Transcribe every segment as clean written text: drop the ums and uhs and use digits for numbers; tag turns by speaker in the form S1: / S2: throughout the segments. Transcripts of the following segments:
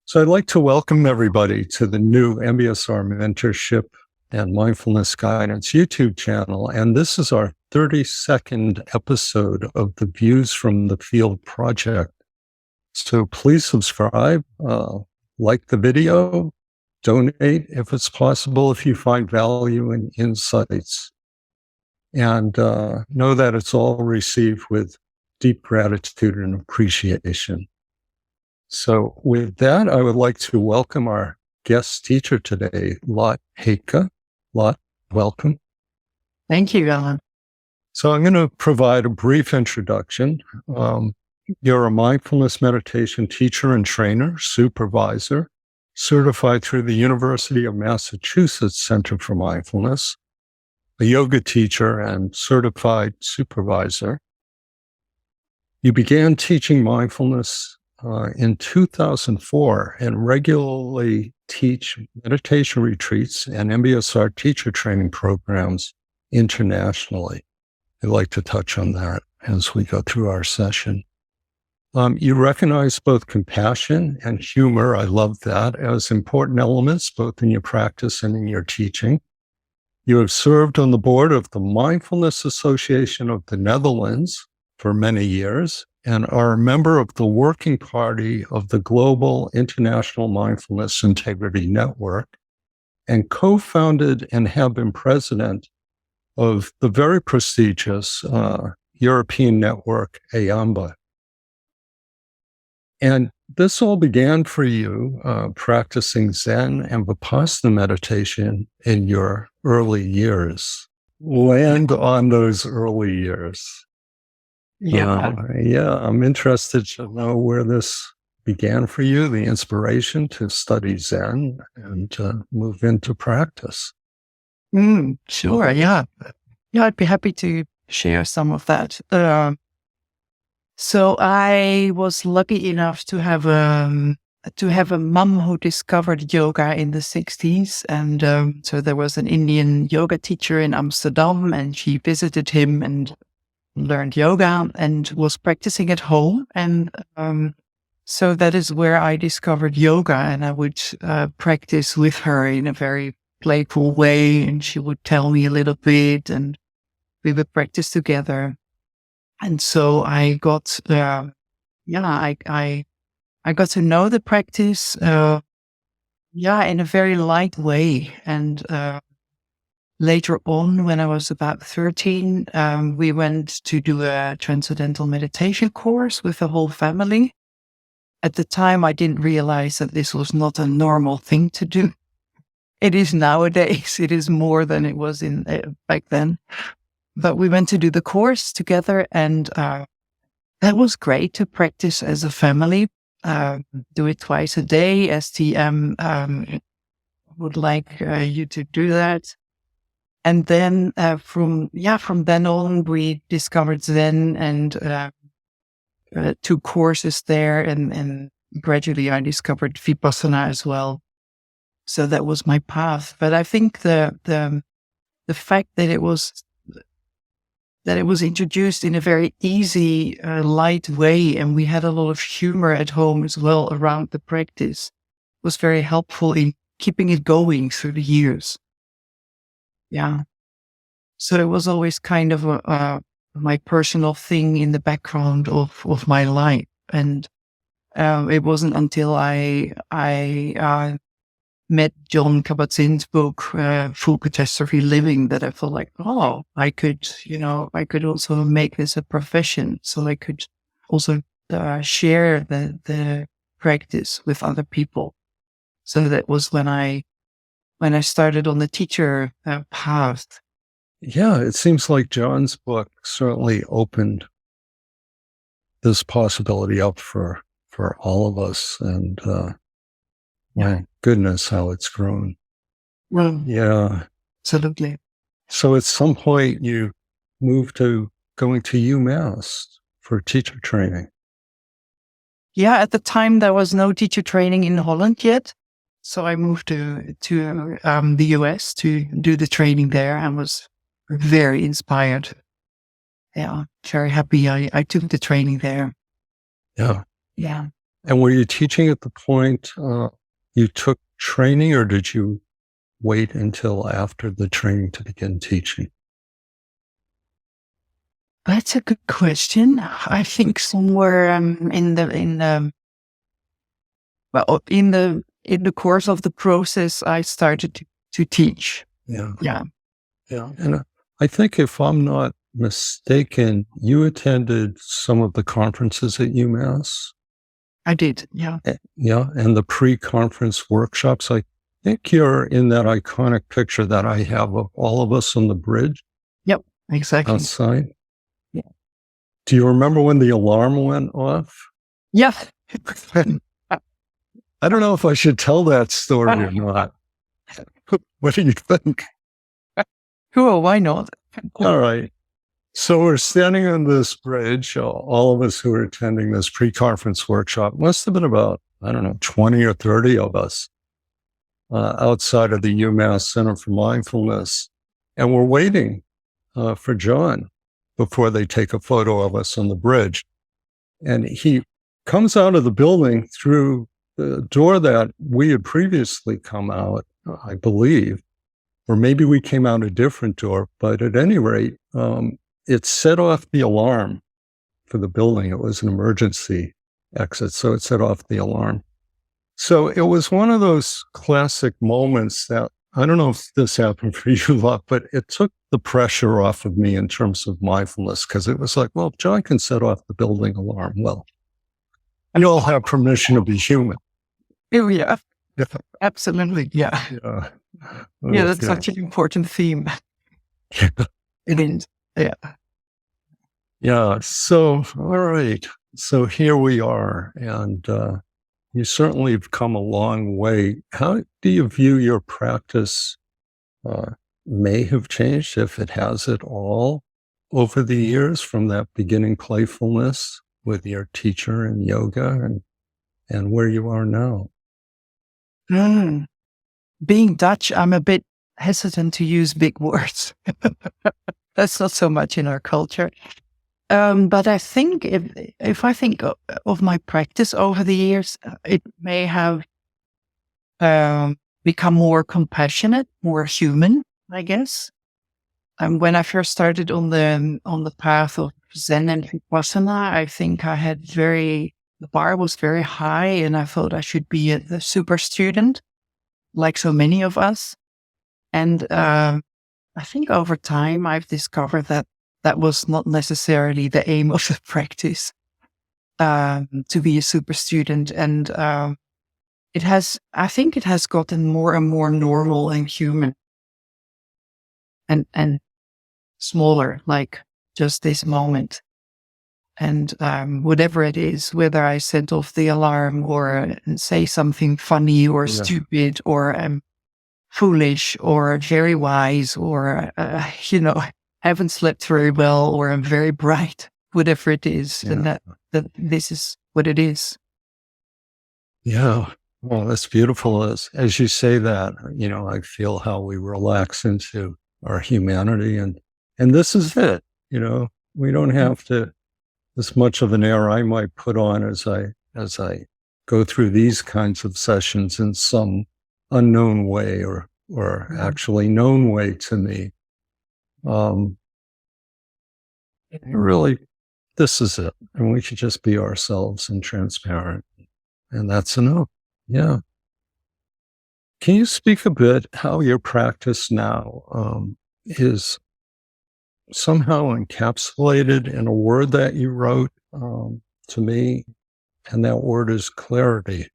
S1: So I'd like to welcome everybody to the new MBSR Mentorship and Mindfulness Guidance YouTube channel. And this is our 32nd episode of the Views from the Field project. So please subscribe, like the video, donate if it's possible, if you find value and insights. And know that it's all received with deep gratitude and appreciation. So with that, I would like to welcome our guest teacher today, Heijke. Lot, welcome.
S2: Thank you, Alan.
S1: So I'm going to provide a brief introduction. You're a mindfulness meditation teacher and trainer, supervisor, certified through the University of Massachusetts Center for Mindfulness, a yoga teacher and certified supervisor. You began teaching mindfulness in 2004 and regularly teach meditation retreats and MBSR teacher training programs internationally. I'd like to touch on that as we go through our session. You recognize both compassion and humor, I love that, as important elements both in your practice and in your teaching. You have served on the board of the Mindfulness Association of the Netherlands for many years and are a member of the working party of the Global International Mindfulness Integrity Network, and co-founded and have been president of the very prestigious European network, EAMBA. And this all began for you practicing Zen and vipassana meditation in your early years. Land on those early years. Yeah, I'm interested to know where this began for you, the inspiration to study Zen and move into practice.
S2: Sure, yeah. I'd be happy to share some of that. So I was lucky enough to have a mom who discovered yoga in the 60s. And so there was an Indian yoga teacher in Amsterdam, and she visited him and learned yoga and was practicing at home. And so that is where I discovered yoga, and I would practice with her in a very playful way, and she would tell me a little bit and we would practice together. And so I got, I got to know the practice, in a very light way. And later on, when I was about 13, we went to do a transcendental meditation course with the whole family. At the time, I didn't realize that this was not a normal thing to do. It is nowadays. It is more than it was in back then. But we went to do the course together, and that was great to practice as a family. Do it twice a day. STM would like you to do that. And then from then on, we discovered Zen and took courses there, and gradually I discovered vipassana as well. So that was my path. But I think the fact that it was introduced in a very easy, light way, and we had a lot of humor at home as well around the practice, was very helpful in keeping it going through the years. Yeah. So it was always kind of my personal thing in the background of my life. And it wasn't until I met John Kabat-Zinn's book, Full Catastrophe Living, that I felt like, I could also make this a profession. So I could also share the practice with other people. So that was when I started on the teacher path.
S1: Yeah, it seems like John's book certainly opened this possibility up for all of us. And my goodness, how it's grown.
S2: Well,
S1: yeah,
S2: absolutely.
S1: So at some point you moved to going to UMass for teacher training.
S2: Yeah, at the time there was no teacher training in Holland yet. So I moved to the US to do the training there and was very inspired. Yeah, very happy I took the training there.
S1: Yeah.
S2: Yeah.
S1: And were you teaching at the point you took training, or did you wait until after the training to begin teaching?
S2: That's a good question. I think somewhere in the course of the process, I started to teach.
S1: Yeah.
S2: Yeah.
S1: Yeah. And I think, if I'm not mistaken, you attended some of the conferences at UMass.
S2: I did. Yeah.
S1: Yeah. And the pre-conference workshops. I think you're in that iconic picture that I have of all of us on the bridge
S2: Yep. Exactly.
S1: outside.
S2: Yeah.
S1: Do you remember when the alarm went off?
S2: Yeah.
S1: I don't know if I should tell that story or not. What do you think?
S2: Cool. Why not?
S1: All right. So we're standing on this bridge, all of us who are attending this pre-conference workshop. Must have been about, 20 or 30 of us outside of the UMass Center for Mindfulness. And we're waiting for John before they take a photo of us on the bridge. And he comes out of the building through the door that we had previously come out, I believe, or maybe we came out a different door, but at any rate, it set off the alarm for the building. It was an emergency exit, so it set off the alarm. So it was one of those classic moments that, I don't know if this happened for you, Lot, but it took the pressure off of me in terms of mindfulness, because it was like, well, if John can set off the building alarm, well, you all have permission to be human.
S2: Oh, yeah. Absolutely. Yeah.
S1: Yeah.
S2: Yeah, that's such an important theme. It is. Yeah.
S1: Yeah. So, all right. So here we are. And you certainly have come a long way. How do you view your practice may have changed, if it has at all, over the years, from that beginning playfulness with your teacher in yoga and where you are now?
S2: Being Dutch, I'm a bit hesitant to use big words. That's not so much in our culture. But I think if I think of my practice over the years, it may have become more compassionate, more human, I guess. When I first started on the path of Zen and vipassana, I think I had the bar was very high, and I thought I should be a super student, like so many of us. And I think over time I've discovered that was not necessarily the aim of the practice, to be a super student. And I think it has gotten more and more normal and human and smaller, like just this moment. And whatever it is, whether I set off the alarm or say something funny or stupid or foolish or very wise or, haven't slept very well or I'm very bright, whatever it is, and that this is what it is.
S1: Yeah. Well, that's beautiful. As you say that, I feel how we relax into our humanity, and this is it. We don't have to, as much of an air I might put on as I go through these kinds of sessions in some unknown way or actually known way to me. Really, this is it. And we should just be ourselves and transparent. And that's enough. Yeah. Can you speak a bit how your practice now is somehow encapsulated in a word that you wrote to me, and that word is clarity?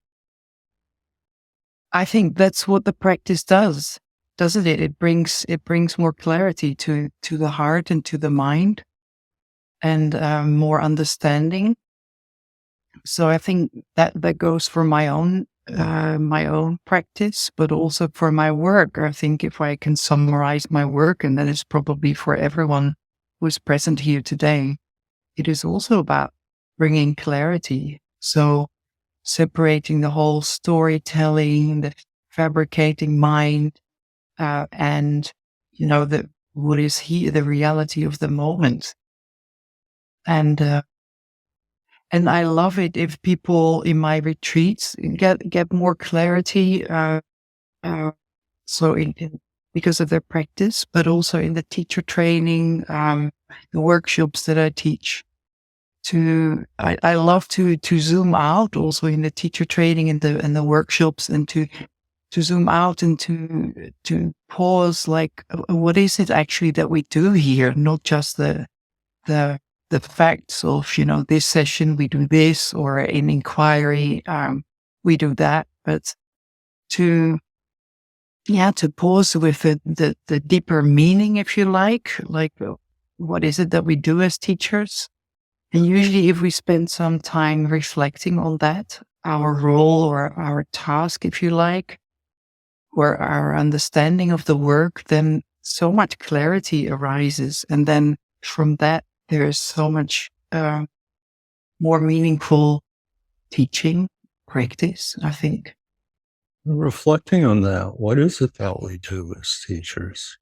S2: I think that's what the practice does, doesn't it? It brings more clarity to the heart and to the mind, and more understanding. So I think that goes for my own practice, but also for my work. I think if I can summarize my work, and that is probably for everyone who is present here today, it is also about bringing clarity. So separating the whole storytelling, fabricating mind, and what is the reality of the moment. And I love it if people in my retreats get more clarity. So because of their practice, but also in the teacher training, the workshops that I teach. I love to zoom out also in the teacher training and the workshops, and to zoom out and to pause, like, what is it actually that we do here? Not just the facts of, this session we do this, or in inquiry we do that, but to pause with the deeper meaning, if you like what is it that we do as teachers? And usually if we spend some time reflecting on that, our role or our task, if you like, or our understanding of the work, then so much clarity arises. And then from that, there is so much more meaningful teaching practice, I think.
S1: Reflecting on that, what is it that we do as teachers?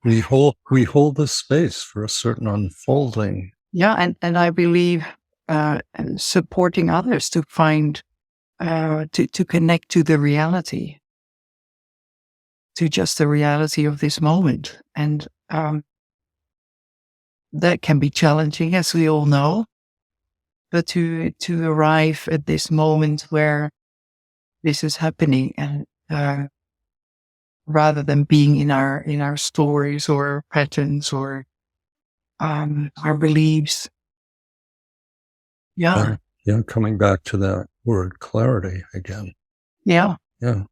S1: We hold the space for a certain unfolding.
S2: Yeah, and I believe supporting others to find to connect to the reality, to just the reality of this moment, and that can be challenging, as we all know. But to arrive at this moment where this is happening, and rather than being in our stories or patterns or our beliefs. Yeah.
S1: Coming back to that word clarity again.
S2: Yeah.
S1: Yeah.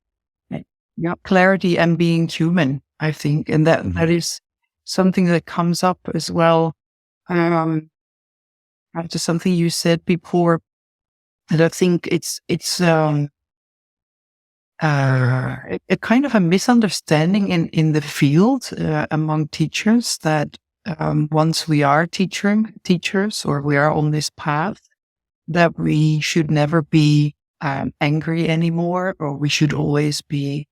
S2: Yeah. Clarity and being human, I think. And that is something that comes up as well. After something you said before, and I think it's a kind of a misunderstanding in the field among teachers, that once we are teachers, or we are on this path, that we should never be angry anymore, or we should always be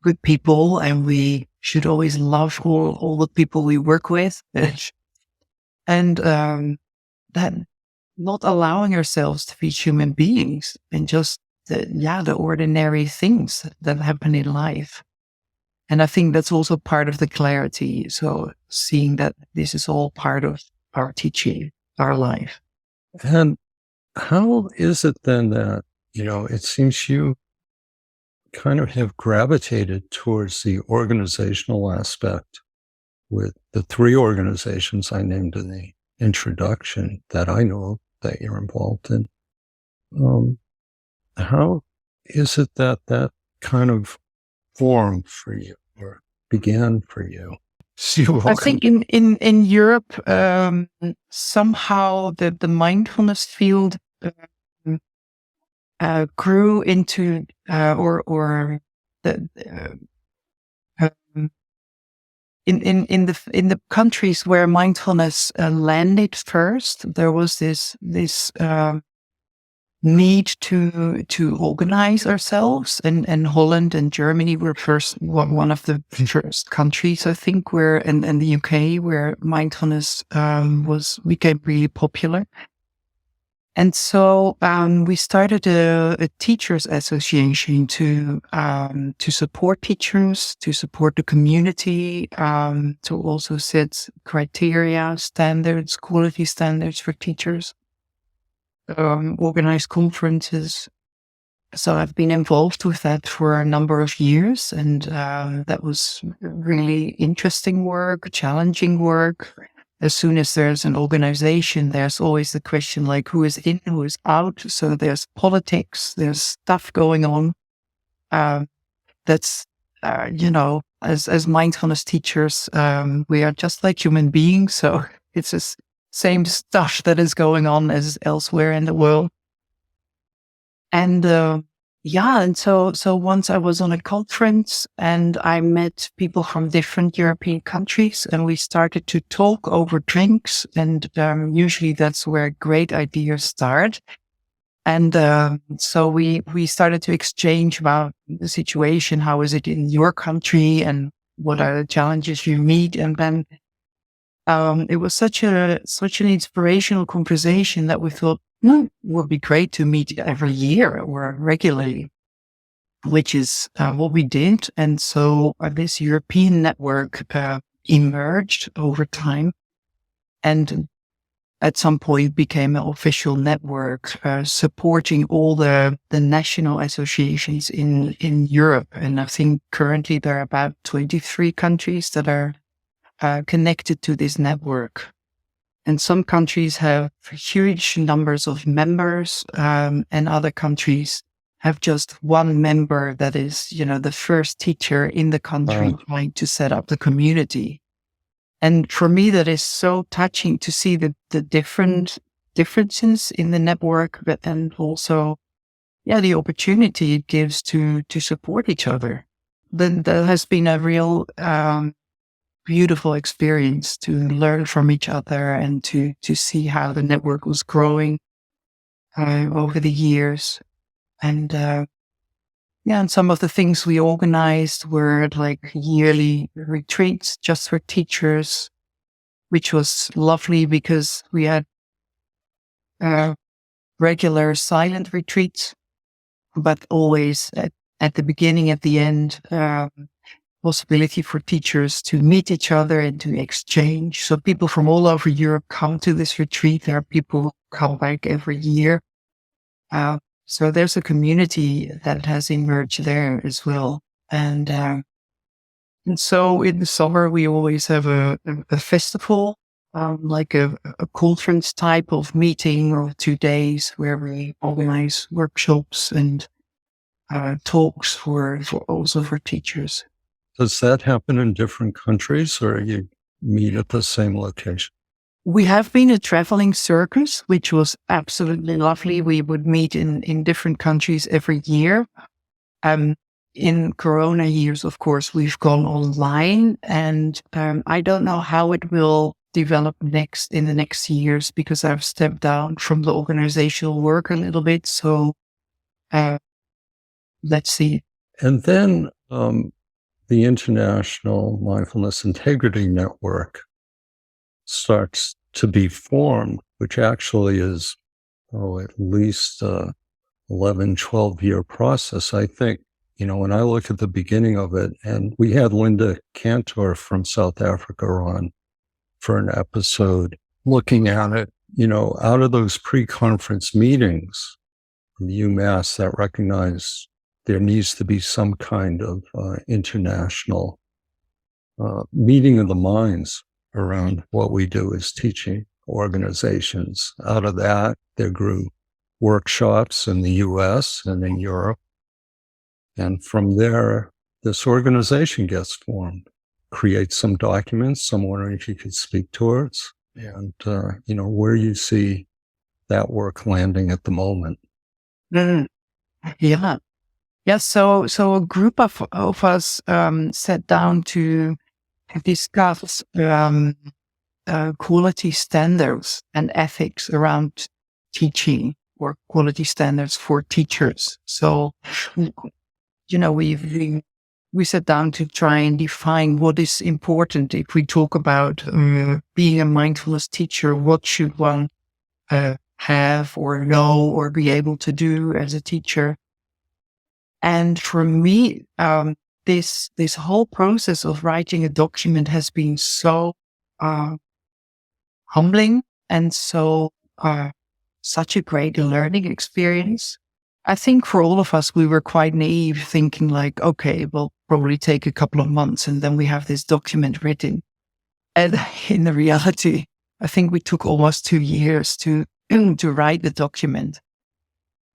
S2: good people, and we should always love all the people we work with, and that not allowing ourselves to be human beings, and just the ordinary things that happen in life. And I think that's also part of the clarity. So seeing that this is all part of our teaching, our life.
S1: And how is it then that, it seems you kind of have gravitated towards the organizational aspect with the 3 organizations I named in the introduction that I know that you're involved in. How is it that kind of formed for you or began for you?
S2: I think in Europe, somehow the mindfulness field grew into in the countries where mindfulness landed first. There was this need to organize ourselves, and Holland and Germany were one of the first countries, I think, and the UK, where mindfulness became really popular. And so we started a teachers association to support teachers, to support the community, to also set criteria, standards, quality standards for teachers. Organize conferences. So I've been involved with that for a number of years, and that was really interesting work, challenging work. As soon as there's an organization, there's always the question, like, who is in, who is out. So there's politics, there's stuff going on. That's as mindfulness teachers, we are just like human beings. So it's just same stuff that is going on as elsewhere in the world. And and so once I was on a conference, and I met people from different European countries, and we started to talk over drinks, and usually that's where great ideas start. And so we started to exchange about the situation. How is it in your country, and what are the challenges you meet? And then it was such an inspirational conversation that we thought, it would be great to meet every year or regularly, which is what we did. And so this European network emerged over time, and at some point became an official network supporting all the national associations in Europe. And I think currently there are about 23 countries that are connected to this network. And some countries have huge numbers of members, and other countries have just one member that is, the first teacher in the country trying to set up the community. And for me, that is so touching to see the differences in the network, and also, the opportunity it gives to support each other. Then that has been a real beautiful experience to learn from each other and to see how the network was growing over the years. And and some of the things we organized were like yearly retreats just for teachers, which was lovely because we had regular silent retreats, but always at the beginning, at the end, possibility for teachers to meet each other and to exchange. So people from all over Europe come to this retreat. There are people who come back every year. So there's a community that has emerged there as well. And so in the summer, we always have a festival, like a conference type of meeting of 2 days where we organize workshops and talks for teachers.
S1: Does that happen in different countries, or you meet at the same location?
S2: We have been a traveling circus, which was absolutely lovely. We would meet in different countries every year. In Corona years, of course, we've gone online, and I don't know how it will develop in the next years, because I've stepped down from the organizational work a little bit. So let's see.
S1: And then the International Mindfulness Integrity Network starts to be formed, which actually is at least 11, 12-year process. I think, when I look at the beginning of it, and we had Linda Cantor from South Africa on for an episode looking at it, out of those pre-conference meetings from UMass that recognize there needs to be some kind of international meeting of the minds around what we do as teaching organizations. Out of that, there grew workshops in the US and in Europe. And from there, this organization gets formed, creates some documents. I'm wondering if you could speak towards, and, where you see that work landing at the moment.
S2: Yeah. Yeah. So a group of us sat down to discuss quality standards and ethics around teaching, or quality standards for teachers. So, we sat down to try and define what is important. If we talk about being a mindfulness teacher, what should one have or know or be able to do as a teacher? And for me, this whole process of writing a document has been so humbling and so such a great learning experience. I think for all of us, we were quite naive, thinking like, okay, we'll probably take a couple of months and then we have this document written. And in the reality, I think we took almost 2 years to write the document.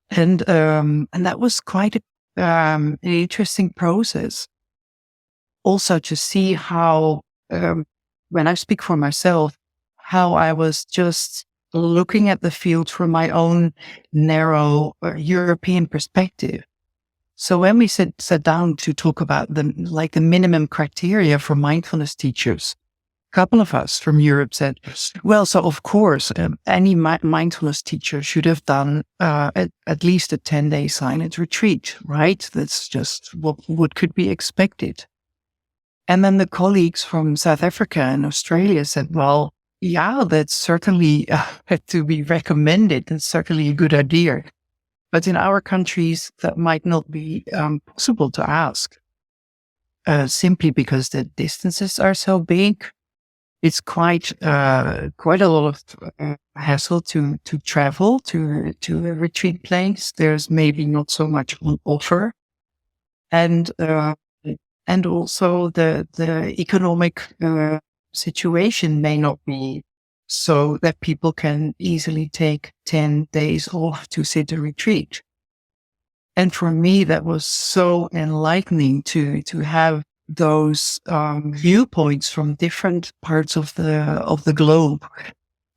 S2: And that was quite an interesting process. Also to see how, when I speak for myself, how I was just looking at the field from my own narrow European perspective. So when we sat down to talk about the minimum criteria for mindfulness teachers, couple of us from Europe said, well, so of course, any mindfulness teacher should have done at least a 10-day silent retreat, right? That's just what could be expected. And then the colleagues from South Africa and Australia said, well, yeah, that's certainly to be recommended. That's certainly a good idea. But in our countries, that might not be possible to ask, simply because the distances are so big. It's quite a lot of hassle to travel to a retreat place. There's maybe not so much on offer, and also the economic situation may not be so that people can easily take 10 days off to sit a retreat. And for me, that was so enlightening to have those viewpoints from different parts of the globe,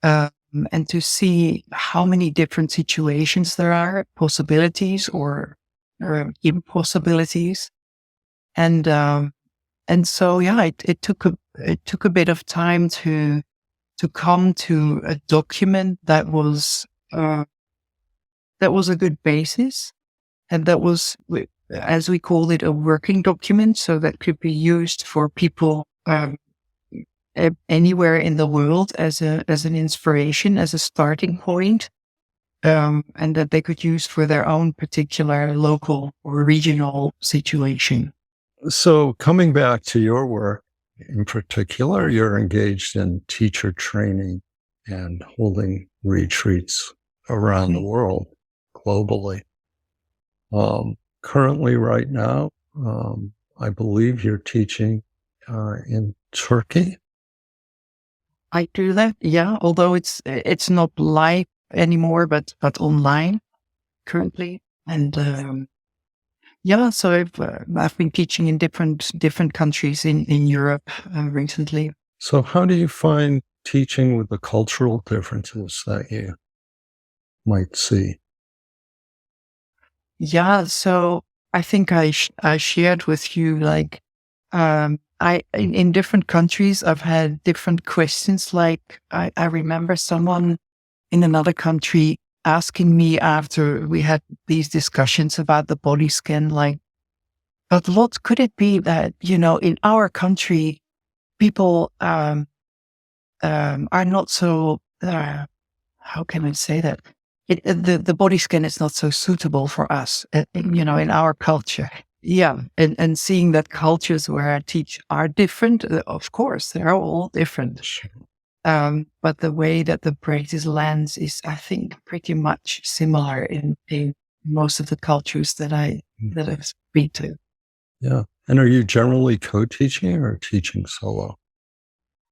S2: and to see how many different situations there are, possibilities or impossibilities, and so it took a bit of time to come to a document that was a good basis, and that was, as we called it, a working document, so that could be used for people anywhere in the world as an inspiration, as a starting point, and that they could use for their own particular local or regional situation.
S1: So coming back to your work in particular, you're engaged in teacher training and holding retreats around the world, globally. Currently, right now, I believe you're teaching in Turkey.
S2: I do that, yeah. Although it's not live anymore, but online currently, and so I've been teaching in different countries in Europe recently.
S1: So, how do you find teaching with the cultural differences that you might see?
S2: Yeah, so I think I shared with you, like, in different countries, I've had different questions. Like, I remember someone in another country asking me after we had these discussions about the body scan, like, but what could it be that, in our country, people are not so, how can I say that? The body scan is not so suitable for us, in our culture. Yeah. And seeing that cultures where I teach are different, of course, they're all different. But the way that the practice lands is, I think, pretty much similar in most of the cultures that I've been to.
S1: Yeah. And are you generally co-teaching or teaching solo?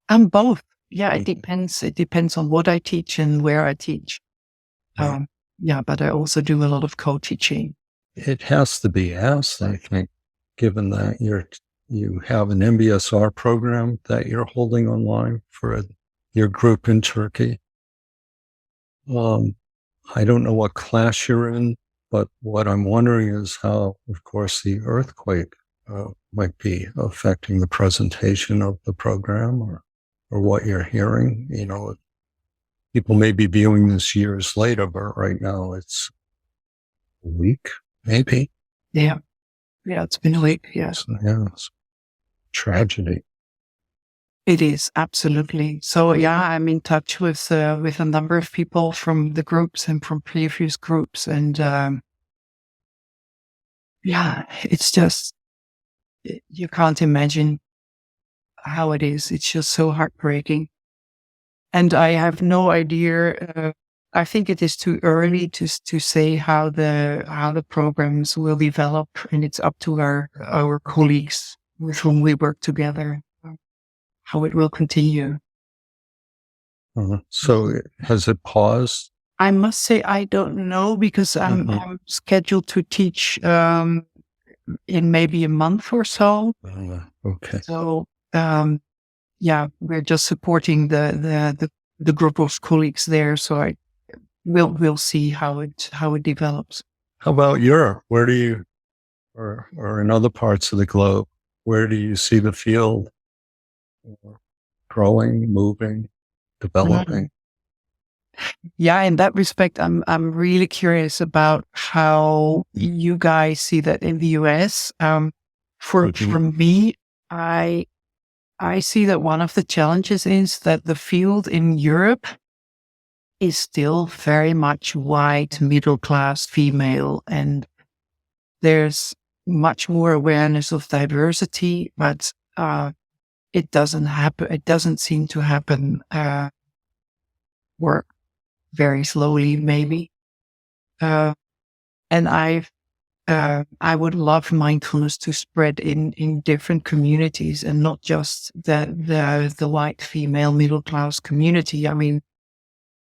S2: I'm both. Yeah, it depends. It depends on what I teach and where I teach. But I also do a lot of co-teaching.
S1: It has to be asked, I think, given that you have an MBSR program that you're holding online for your group in Turkey. I don't know what class you're in, but what I'm wondering is how, of course, the earthquake might be affecting the presentation of the program or what you're hearing. People may be viewing this years later, but right now it's a week, maybe.
S2: Yeah. Yeah, it's been a week. Yeah.
S1: So, yeah, it's tragedy.
S2: It is, absolutely. So I'm in touch with a number of people from the groups and from previous groups, and it's just, you can't imagine how it is. It's just so heartbreaking. And I have no idea. I think it is too early to say how the programs will develop, and it's up to our colleagues with whom we work together, how it will continue.
S1: So has it paused?
S2: I must say I don't know, because I'm scheduled to teach in maybe a month or so.
S1: Okay.
S2: So we're just supporting the group of colleagues there. So we'll see how it develops.
S1: How about Europe? Where do you, or in other parts of the globe, where do you see the field growing, moving, developing.
S2: Yeah, in that respect, I'm really curious about how you guys see that in the US. For me, I see that one of the challenges is that the field in Europe is still very much white, middle class, female, and there's much more awareness of diversity, but it doesn't happen. It doesn't seem to happen, or very slowly, maybe. And I would love mindfulness to spread in different communities and not just the white female middle class community. I mean,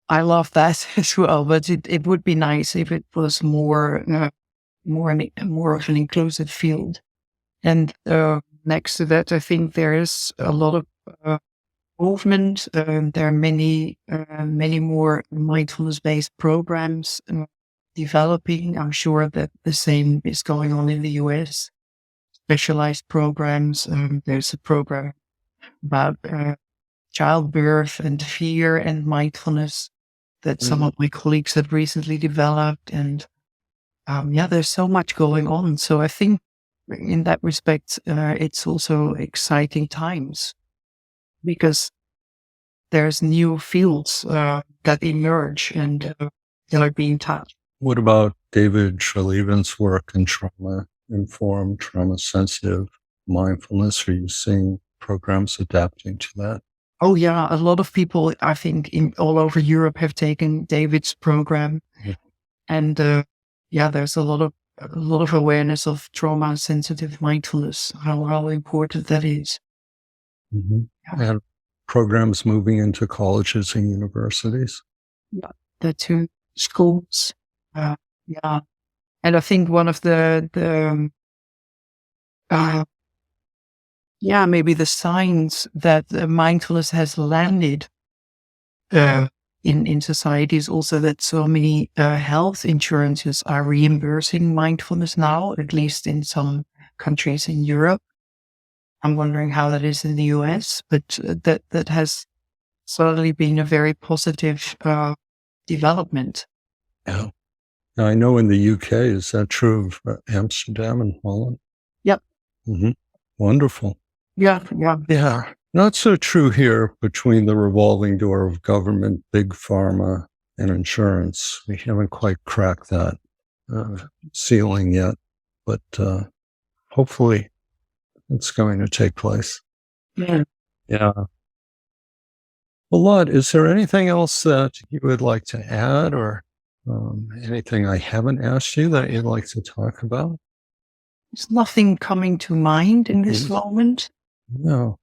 S2: I love that as well, but it would be nice if it was more of an inclusive field. And next to that, I think there is a lot of movement. There are many more mindfulness-based programs developing. I'm sure that the same is going on in the US. Specialized programs. There's a program about childbirth and fear and mindfulness that some of my colleagues have recently developed. And there's so much going on. So I think in that respect, it's also exciting times because there's new fields that emerge and that are being taught.
S1: What about David Schreleven's work in trauma-informed, trauma-sensitive mindfulness? Are you seeing programs adapting to that?
S2: Oh, yeah. A lot of people, I think, all over Europe have taken David's program. Yeah. And there's a lot of awareness of trauma-sensitive mindfulness, how important that is.
S1: Mm-hmm. Yeah. And programs moving into colleges and universities.
S2: Yeah, the two schools. And I think one of maybe the signs that mindfulness has landed in society is also that so many health insurances are reimbursing mindfulness now, at least in some countries in Europe. I'm wondering how that is in the US, but that has certainly been a very positive development.
S1: Yeah. Now, I know in the UK, is that true of Amsterdam and Holland?
S2: Yep.
S1: Mm-hmm. Wonderful.
S2: Yeah.
S1: Not so true here between the revolving door of government, big pharma, and insurance. We haven't quite cracked that ceiling yet, but hopefully it's going to take place.
S2: Yeah.
S1: Well, Lud, is there anything else that you would like to add or anything I haven't asked you that you'd like to talk about?
S2: There's nothing coming to mind in this moment.
S1: No.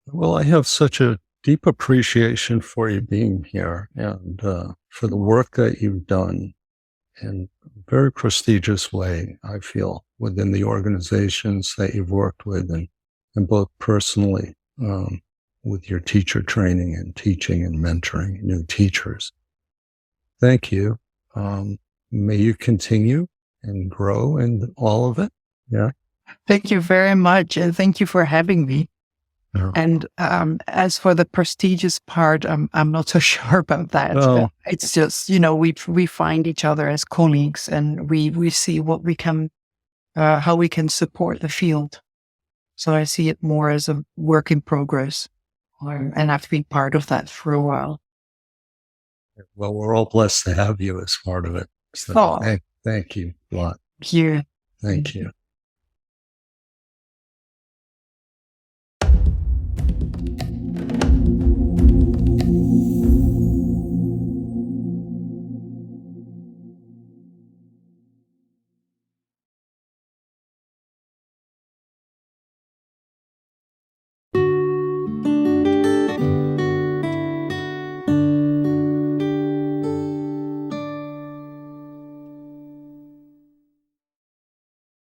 S1: Well, I have such a deep appreciation for you being here and for the work that you've done in a very prestigious way, I feel, within the organizations that you've worked with and both personally with your teacher training and teaching and mentoring new teachers. Thank you. May you continue and grow in all of it. Yeah.
S2: Thank you very much. And thank you for having me. Yeah. And as for the prestigious part, I'm not so sure about that.
S1: Oh.
S2: It's just, we find each other as colleagues and we see what we can, how we can support the field. So I see it more as a work in progress. And I've been part of that for a while.
S1: Well, we're all blessed to have you as part of it. So thank you a lot.
S2: Thank you.
S1: Thank you.